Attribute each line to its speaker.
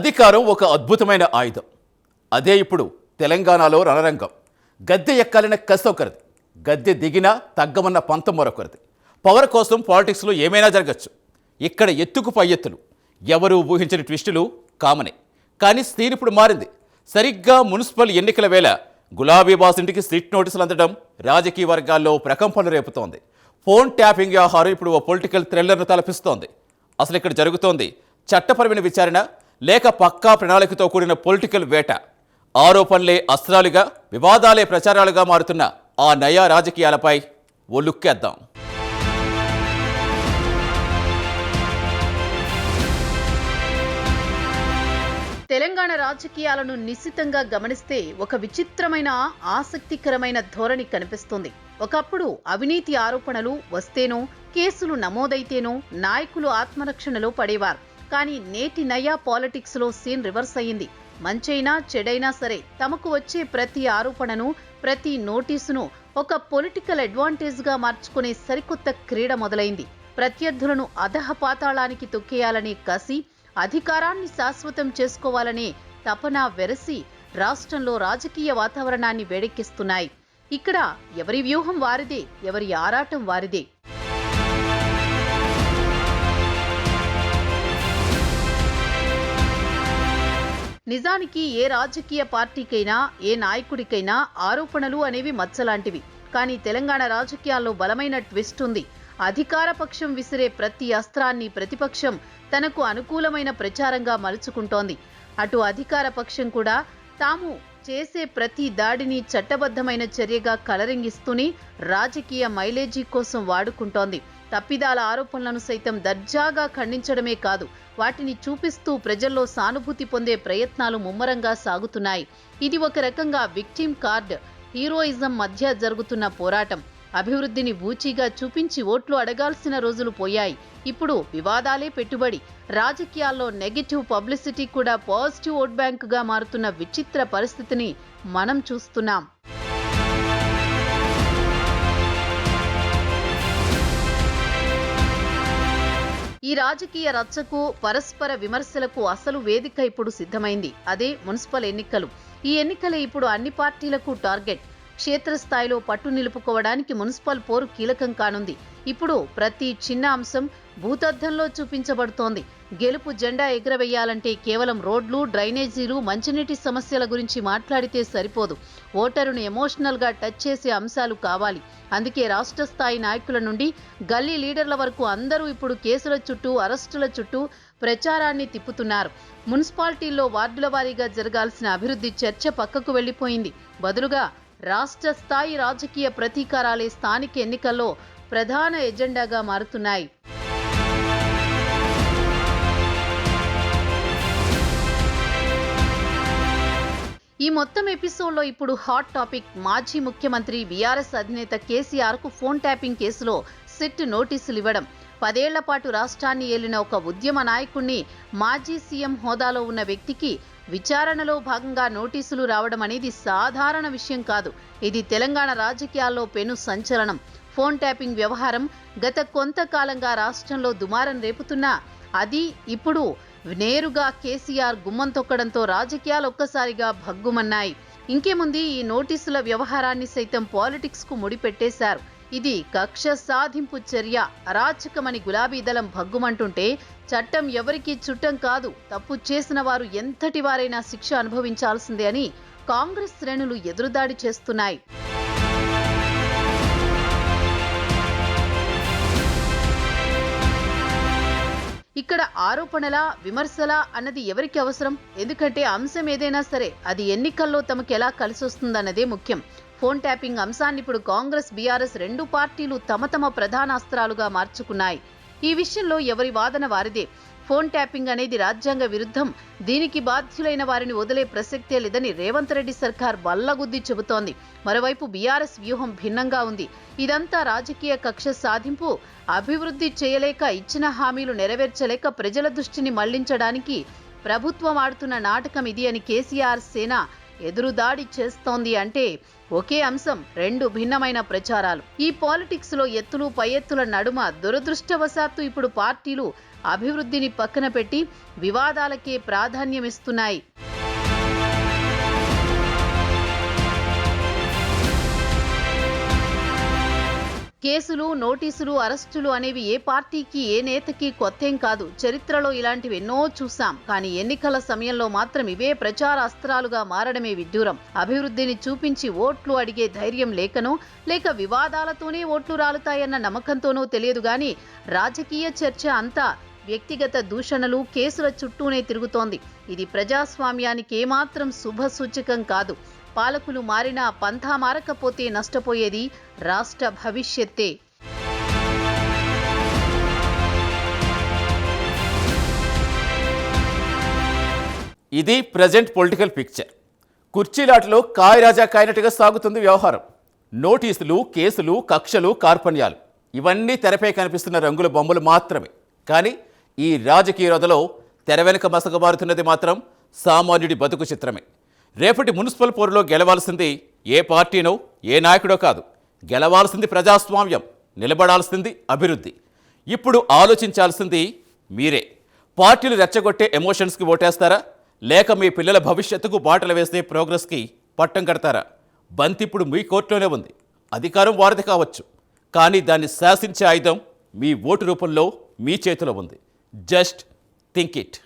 Speaker 1: అధికారం ఒక అద్భుతమైన ఆయుధం. అదే ఇప్పుడు తెలంగాణలో రణరంగం. గద్దె ఎక్కాలన్న కసి ఒకరిది, గద్దె దిగినా తగ్గమన్న పంతం మరొకరిది. పవర్ కోసం పాలిటిక్స్లో ఏమైనా జరగచ్చు. ఇక్కడ ఎత్తుకు పై ఎత్తులు, ఎవరు ఊహించని ట్విస్టులు కామనే. కానీ సీన్ ఇప్పుడు మారింది. సరిగ్గా మున్సిపల్ ఎన్నికల వేళ గులాబీ బాస్ ఇంటికి స్ట్రీట్ నోటీసులు అందడం రాజకీయ వర్గాల్లో ప్రకంపనలు రేపుతోంది. ఫోన్ ట్యాపింగ్ వ్యవహారం ఇప్పుడు ఓ పొలిటికల్ థ్రిల్లర్ను తలపిస్తోంది. అసలు ఇక్కడ జరుగుతోంది చట్టపరమైన విచారణ లేక పక్కా ప్రణాళికతో కూడిన పొలిటికల్ వేట? ఆరోపణలే అస్త్రాలుగా, వివాదాలే ప్రచారాలుగా మారుతున్న ఆ నయా రాజకీయాలపై ఓ లుక్కేద్దాం.
Speaker 2: తెలంగాణ రాజకీయాలను నిశితంగా గమనిస్తే ఒక విచిత్రమైన ఆసక్తికరమైన ధోరణి కనిపిస్తుంది. ఒకప్పుడు అవినీతి ఆరోపణలు వస్తేనో, కేసులు నమోదైతేనో నాయకులు ఆత్మరక్షణలో పడేవారు. కానీ నేటి నయా పాలిటిక్స్ లో సీన్ రివర్స్ అయ్యింది. మంచైనా చెడైనా సరే తమకు వచ్చే ప్రతి ఆరోపణను, ప్రతి నోటీసును ఒక పొలిటికల్ అడ్వాంటేజ్ గా మార్చుకునే సరికొత్త క్రీడ మొదలైంది. ప్రత్యర్థులను అధఃపాతాళానికి తొక్కేయాలనే కసి, అధికారాన్ని శాశ్వతం చేసుకోవాలనే తపన వెరసి రాష్ట్రంలో రాజకీయ వాతావరణాన్ని వేడెక్కిస్తున్నాయి. ఇక్కడ ఎవరి వ్యూహం వారిదే, ఎవరి ఆరాటం వారిదే. నిజానికి ఏ రాజకీయ పార్టీకైనా, ఏ నాయకుడికైనా ఆరోపణలు అనేవి మచ్చలాంటివి. కానీ తెలంగాణ రాజకీయాల్లో బలమైన ట్విస్ట్ ఉంది. అధికార పక్షం విసిరే ప్రతి అస్త్రాన్ని ప్రతిపక్షం తనకు అనుకూలమైన ప్రచారంగా మలుచుకుంటోంది. అటు అధికార పక్షం కూడా తాము చేసే ప్రతి దాడిని చట్టబద్ధమైన చర్యగా కలరింగిస్తూనే రాజకీయ మైలేజీ కోసం వాడుకుంటోంది. తప్పిదాల ఆరోపణలను సైతం దర్జాగా ఖండించడమే కాదు, వాటిని చూపిస్తూ ప్రజల్లో సానుభూతి పొందే ప్రయత్నాలు ముమ్మరంగా సాగుతున్నాయి. ఇది ఒక రకంగా విక్టిమ్ కార్డ్, హీరోయిజం మధ్య జరుగుతున్న పోరాటం. అభివృద్ధిని బూచీగా చూపించి ఓట్లు అడగాల్సిన రోజులు పోయాయి. ఇప్పుడు వివాదాలే పెట్టుబడి. రాజకీయాల్లో నెగటివ్ పబ్లిసిటీ కూడా పాజిటివ్ ఓట్ బ్యాంకుగా మారుతున్న విచిత్ర పరిస్థితిని మనం చూస్తున్నాం. ఈ రాజకీయ రచ్చకు, పరస్పర విమర్శలకు అసలు వేదిక ఇప్పుడు సిద్ధమైంది. అదే మున్సిపల్ ఎన్నికలు. ఈ ఎన్నికలే ఇప్పుడు అన్ని పార్టీలకు టార్గెట్. క్షేత్రస్థాయిలో పట్టు నిలుపుకోవడానికి మున్సిపల్ పోరు కీలకం కానుంది. ఇప్పుడు ప్రతి చిన్న అంశం భూతద్దంలో చూపించబడుతోంది. గెలుపు జెండా ఎగురవేయాలంటే కేవలం రోడ్లు, డ్రైనేజీలు, మంచినీటి సమస్యల గురించి మాట్లాడితే సరిపోదు. ఓటరును ఎమోషనల్ గా టచ్ చేసే అంశాలు కావాలి. అందుకే రాష్ట్ర స్థాయి నాయకుల నుండి గల్లీ లీడర్ల వరకు అందరూ ఇప్పుడు కేసుల చుట్టూ, అరెస్టుల చుట్టూ ప్రచారాన్ని తిప్పుతున్నారు. మున్సిపాలిటీల్లో వార్డుల వారీగా జరగాల్సిన అభివృద్ధి చర్చ పక్కకు వెళ్లిపోయింది. బదులుగా రాష్ట్ర స్థాయి రాజకీయ ప్రతీకారాలే స్థానిక ఎన్నికల్లో ప్రధాన ఎజెండాగా మారుతున్నాయి. ఈ మొత్తం ఎపిసోడ్లో ఇప్పుడు హాట్ టాపిక్ మాజీ ముఖ్యమంత్రి బీఆర్ఎస్ అధినేత కేసీఆర్ కు ఫోన్ ట్యాపింగ్ కేసులో సిట్ నోటీసులు ఇవ్వడం. 10 ఏళ్ల పాటు రాష్ట్రాన్ని ఏలిన ఒక ఉద్యమ నాయకుణ్ణి, మాజీ సీఎం హోదాలో ఉన్న వ్యక్తికి విచారణలో భాగంగా నోటీసులు రావడం అనేది సాధారణ విషయం కాదు. ఇది తెలంగాణ రాజకీయాల్లో పెను సంచలనం. ఫోన్ ట్యాపింగ్ వ్యవహారం గత కొంతకాలంగా రాష్ట్రంలో దుమారం రేపుతున్నా అది ఇప్పుడు నేరుగా కేసీఆర్ గుమ్మం తొక్కడంతో రాజకీయాలు ఒక్కసారిగా భగ్గుమన్నాయి. ఇంకేముంది, ఈ నోటీసుల వ్యవహారాన్ని సైతం పాలిటిక్స్ కు ముడిపెట్టేశారు. ఇది కక్ష సాధింపు చర్య, అరాచకమని గులాబీ దళం భగ్గుమంటుంటే చట్టం ఎవరికీ చుట్టం కాదు, తప్పు చేసిన వారు ఎంతటి వారైనా శిక్ష అనుభవించాల్సిందే అని కాంగ్రెస్ శ్రేణులు ఎదురుదాడి చేస్తున్నాయి. ఇక్కడ ఆరోపణలా, విమర్శలా అన్నది ఎవరికి అవసరం? ఎందుకంటే అంశం ఏదైనా సరే అది ఎన్నికల్లో తమకు ఎలా కలిసొస్తుందన్నదే ముఖ్యం. ఫోన్ ట్యాపింగ్ అంశాన్ని ఇప్పుడు కాంగ్రెస్, బీఆర్ఎస్ రెండు పార్టీలు తమ తమ ప్రధాన అస్త్రాలుగా మార్చుకున్నాయి. ఈ విషయంలో ఎవరి వాదన వారిదే. ఫోన్ ట్యాపింగ్ అనేది రాజ్యాంగ విరుద్ధం, దీనికి బాధ్యులైన వారిని వదిలే ప్రసక్తే లేదని రేవంత్ రెడ్డి సర్కార్ బల్లగుద్ది చెబుతోంది. మరోవైపు బీఆర్ఎస్ వ్యూహం భిన్నంగా ఉంది. ఇదంతా రాజకీయ కక్ష సాధింపు, అభివృద్ధి చేయలేక, ఇచ్చిన హామీలు నెరవేర్చలేక ప్రజల దృష్టిని మళ్లించడానికి ప్రభుత్వం ఆడుతున్న నాటకం ఇది అని కేసీఆర్ సేన ఎదురుదాడి చేస్తోంది. అంటే ఒకే అంశం, రెండు భిన్నమైన ప్రచారాలు. ఈ పాలిటిక్స్ లో ఎత్తులు పై ఎత్తుల నడుమ దురదృష్టవశాత్తు ఇప్పుడు పార్టీలు అభివృద్ధిని పక్కన పెట్టి వివాదాలకే ప్రాధాన్యమిస్తున్నాయి. కేసులు, నోటీసులు, అరెస్టులు అనేవి ఏ పార్టీకి, ఏ నేతకి కొత్తేం కాదు. చరిత్రలో ఇలాంటివి ఎన్నో చూసాం. కానీ ఎన్నికల సమయంలో మాత్రం ఇవే ప్రచార అస్త్రాలుగా మారడమే విడ్డూరం. అభివృద్ధిని చూపించి ఓట్లు అడిగే ధైర్యం లేకనో, లేక వివాదాలతోనే ఓట్లు రాలుతాయన్న నమ్మకంతోనో తెలియదు గాని రాజకీయ చర్చ అంతా వ్యక్తిగత దూషణలు, కేసుల చుట్టూనే తిరుగుతోంది. ఇది ప్రజాస్వామ్యానికి ఏమాత్రం శుభసూచకం కాదు. పాలకులు మారినా పంథా మారకపోతే నష్టపోయేది రాష్ట్ర భవిష్యత్తే.
Speaker 1: ఇది ప్రజెంట్ పొలిటికల్ పిక్చర్. కుర్చీలాటలో కాయరాజా కాయనట్టుగా సాగుతుంది వ్యవహారం. నోటీసులు, కేసులు, కక్షలు, కార్పణ్యాలు ఇవన్నీ తెరపై కనిపిస్తున్న రంగుల బొమ్మలు మాత్రమే. కానీ ఈ రాజకీయ రథలో తెర వెనుక మసకబారుతున్నది మాత్రం సామాన్యుడి బతుకు చిత్రమే. రేపటి మున్సిపల్ పోరులో గెలవాల్సింది ఏ పార్టీనో, ఏ నాయకుడో కాదు. గెలవాల్సింది ప్రజాస్వామ్యం, నిలబడాల్సింది అభివృద్ధి. ఇప్పుడు ఆలోచించాల్సింది మీరే. పార్టీలు రెచ్చగొట్టే ఎమోషన్స్కి ఓటేస్తారా, లేక మీ పిల్లల భవిష్యత్తుకు బాటలు వేసే ప్రోగ్రెస్కి పట్టం కడతారా? బంతిప్పుడు మీ కోర్టులోనే ఉంది. అధికారం వారిది కావచ్చు, కానీ దాన్ని శాసించే ఆయుధం మీ ఓటు రూపంలో మీ చేతిలో ఉంది. Just think it.